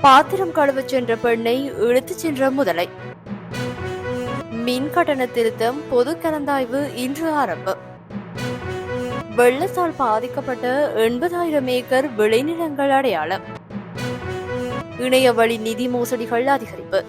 பாத்திரம் கழுவச் சென்ற பெண்ணை இழுத்துச் சென்ற முதலை. மின் கட்டண திருத்தம் பொது கலந்தாய்வு இன்று ஆரம்பம். வெள்ளத்தால் பாதிக்கப்பட்ட 80,000 ஏக்கர் விளைநிலங்கள் அடையாளம். இணையவழி நிதி மோசடிகள் அதிகரிப்பு.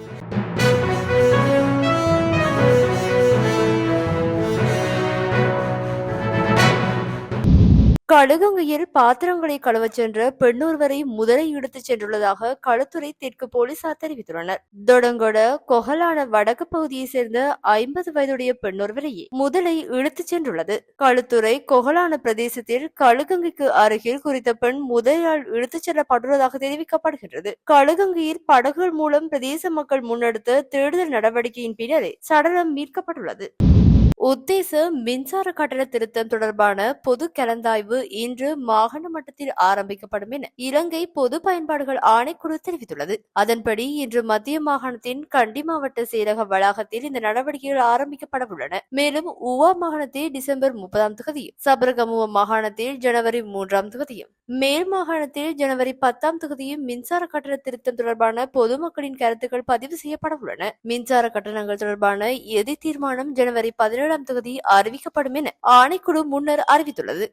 களுகங்கையில் பாத்திரங்களை கழுவச் சென்ற பெண்ணொருவரை முதலை இழுத்துச் சென்றுள்ளதாக களுத்துறை தெற்கு போலீசார் தெரிவித்துள்ளனர். தொடங்கொட கொகலான வடக்கு பகுதியைச் சேர்ந்த 50 வயதுடைய பெண்ணொருவரையே முதலை இழுத்துச் சென்றுள்ளது. களுத்துறை கொகலான பிரதேசத்தில் களுகங்கைக்கு அருகில் குறித்த பெண் முதலையால் இழுத்துச் செல்லப்பட்டுள்ளதாக தெரிவிக்கப்படுகின்றது. களுகங்கையில் படகுகள் மூலம் பிரதேச மக்கள் முன்னெடுத்த தேடுதல் நடவடிக்கையின் பின்னரே சடலம் மீட்கப்பட்டுள்ளது. உத்தேச மின்சார கட்டண திருத்தம் தொடர்பான பொது கலந்தாய்வு இன்று மாகாண மட்டத்தில் ஆரம்பிக்கப்படும் என இலங்கை பொது பயன்பாடுகள் ஆணைக்குழு தெரிவித்துள்ளது. அதன்படி இன்று மத்திய மாகாணத்தின் கண்டி மாவட்ட செயலக வளாகத்தில் இந்த நடவடிக்கைகள் ஆரம்பிக்கப்பட உள்ளன. மேலும் ஊவா மாகாணத்தில் டிசம்பர் 30 சபரகமுவ மாகாணத்தில் ஜனவரி 3 மேல் மாகாணத்தில் ஜனவரி 10 மின்சார கட்டண திருத்தம் தொடர்பான பொதுமக்களின் கருத்துக்கள் பதிவு செய்யப்பட உள்ளன. மின்சார கட்டணங்கள் தொடர்பான இறுதி தீர்மானம் ஜனவரி 17 அறிவிக்கப்படும் என ஆணைக்குழு முன்னர் அறிவித்துள்ளது.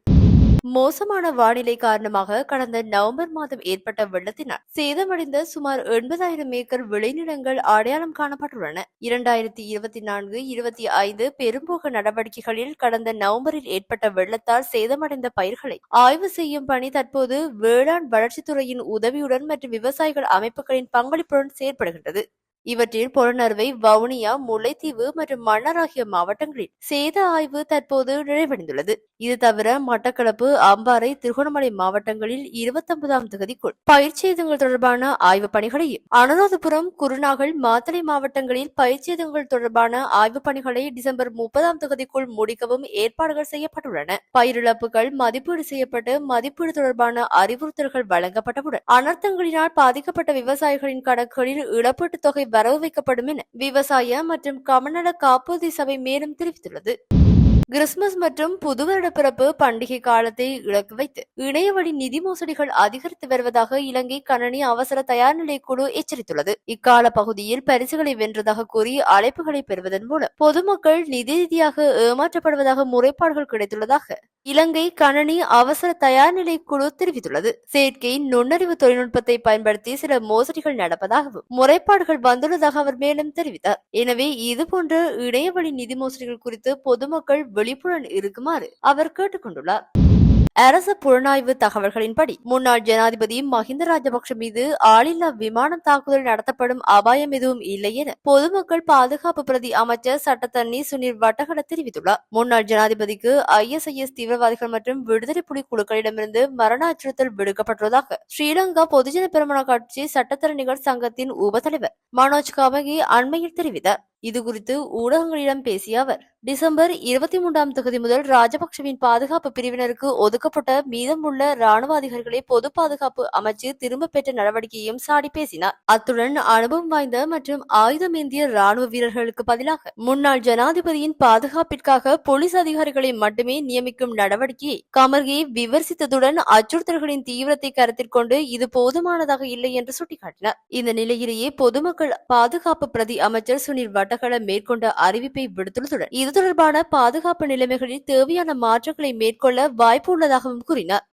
மோசமான வானிலை காரணமாக கடந்த நவம்பர் மாதம் ஏற்பட்ட வெள்ளத்தினால் சேதமடைந்த சுமார் 80,000 ஏக்கர் விளைநிலங்கள் அடையாளம் காணப்பட்டுள்ளன. 2024-25 பெரும்போக நடவடிக்கைகளில் கடந்த நவம்பரில் ஏற்பட்ட வெள்ளத்தால் சேதமடைந்த பயிர்களை ஆய்வு செய்யும் பணி தற்போது வேளாண் வளர்ச்சித்துறையின் உதவியுடன் மற்றும் விவசாயிகள் அமைப்புகளின் பங்களிப்புடன் செயற்படுகின்றது. இவற்றில் புலனறுவை, வவுனியா, முல்லைத்தீவு மற்றும் மன்னார் ஆகிய மாவட்டங்களில் சேத ஆய்வு தற்போது நிறைவடைந்துள்ளது. இது தவிர மட்டக்களப்பு, அம்பாறை, திருகோணமலை மாவட்டங்களில் 29 பயிர்ச்சேதங்கள் தொடர்பான ஆய்வுப் பணிகளையும், அனுராதபுரம், குருநாகல், மாத்தளை மாவட்டங்களில் பயிர்ச்சேதங்கள் தொடர்பான ஆய்வுப் பணிகளை டிசம்பர் 30 முடிக்கவும் ஏற்பாடுகள் செய்யப்பட்டுள்ளன. பயிரிழப்புகள் மதிப்பீடு செய்யப்பட்டு மதிப்பீடு தொடர்பான அறிவுறுத்தல்கள் வழங்கப்பட்டவுடன் அனர்த்தங்களினால் பாதிக்கப்பட்ட விவசாயிகளின் கணக்குகளில் இழப்பீட்டுத் தொகை வரவு வைக்கப்படும் என விவசாய மற்றும் கமநல காப்புறுதி சபை மேலும் தெரிவித்துள்ளது. கிறிஸ்துமஸ் மற்றும் புது வருட பிறப்பு பண்டிகை காலத்தை இலக்கு வைத்து இணையவழி நிதி மோசடிகள் அதிகரித்து வருவதாக இலங்கை கணனி அவசர தயார்நிலை குழு எச்சரித்துள்ளது. இக்கால பகுதியில் பரிசுகளை வென்றதாக கூறி அழைப்புகளை பெறுவதன் மூலம் பொதுமக்கள் நிதி ரீதியாக ஏமாற்றப்படுவதாக முறைப்பாடுகள் கிடைத்துள்ளதாக இலங்கை கணனி அவசர தயார்நிலை குழு தெரிவித்துள்ளது. செயற்கை நுண்ணறிவு தொழில்நுட்பத்தை பயன்படுத்தி சில மோசடிகள் நடப்பதாகவும் முறைப்பாடுகள் வந்துள்ளதாக அவர் மேலும் தெரிவித்தார். எனவே இதுபோன்ற இணையவழி நிதி மோசடிகள் குறித்து பொதுமக்கள் விழிப்புடன் இருக்குமாறு அவர் கேட்டுக் கொண்டுள்ளார். அரசு புலனாய்வு தகவல்களின்படி முன்னாள் ஜனாதிபதி மஹிந்த ராஜபக்ஷ மீது ஆளில்லா விமானம் தாக்குதல் நடத்தப்படும் அபாயம் எதுவும் இல்லை என பொதுமக்கள் பாதுகாப்பு பிரதி அமைச்சர் சட்டத்தரணி சுனில் வட்டகட தெரிவித்துள்ளார். முன்னாள் ஜனாதிபதிக்கு ISIS தீவிரவாதிகள் மற்றும் விடுதலை புலி குழுக்களிடமிருந்து மரண அச்சுறுத்தல் விடுக்கப்பட்டுள்ளதாக ஸ்ரீலங்கா பொதுஜன பெரமுன கட்சி சட்டத்தரணிகள் சங்கத்தின் உபத்தலைவர் மனோஜ் கமகி அண்மையில் தெரிவித்தார். இதுகுறித்து ஊடகங்களிடம் பேசிய அவர் டிசம்பர் 23 முதல் ராஜபக்சவின் பாதுகாப்பு பிரிவினருக்கு ஒதுக்கப்பட்ட மீதமுள்ள ராணுவ அதிகாரிகளை பொது பாதுகாப்பு அமைச்சு திரும்ப பெற்ற நடவடிக்கையையும் சாடி பேசினார். அத்துடன் அனுபவம் வாய்ந்த மற்றும் ஆயுதமேந்திய ராணுவ வீரர்களுக்கு பதிலாக முன்னாள் ஜனாதிபதியின் பாதுகாப்பிற்காக போலீஸ் அதிகாரிகளை மட்டுமே நியமிக்கும் நடவடிக்கையை கமர்கே விமர்சித்ததுடன் அச்சுறுத்தல்களின் தீவிரத்தை கருத்தில் கொண்டு இது போதுமானதாக இல்லை என்று சுட்டிக்காட்டினார். இந்த நிலையிலேயே பொதுமக்கள் பாதுகாப்பு பிரதி அமைச்சர் சுனில் வட்டகள மேற்கொண்ட அறிவிப்பை விடுத்துள்ளதுடன் இது தொடர்பான பாதுகாப்பு நிலைமைகளில் தேவையான மாற்றங்களை மேற்கொள்ள வாய்ப்பு உள்ளதாகவும் கூறினார்.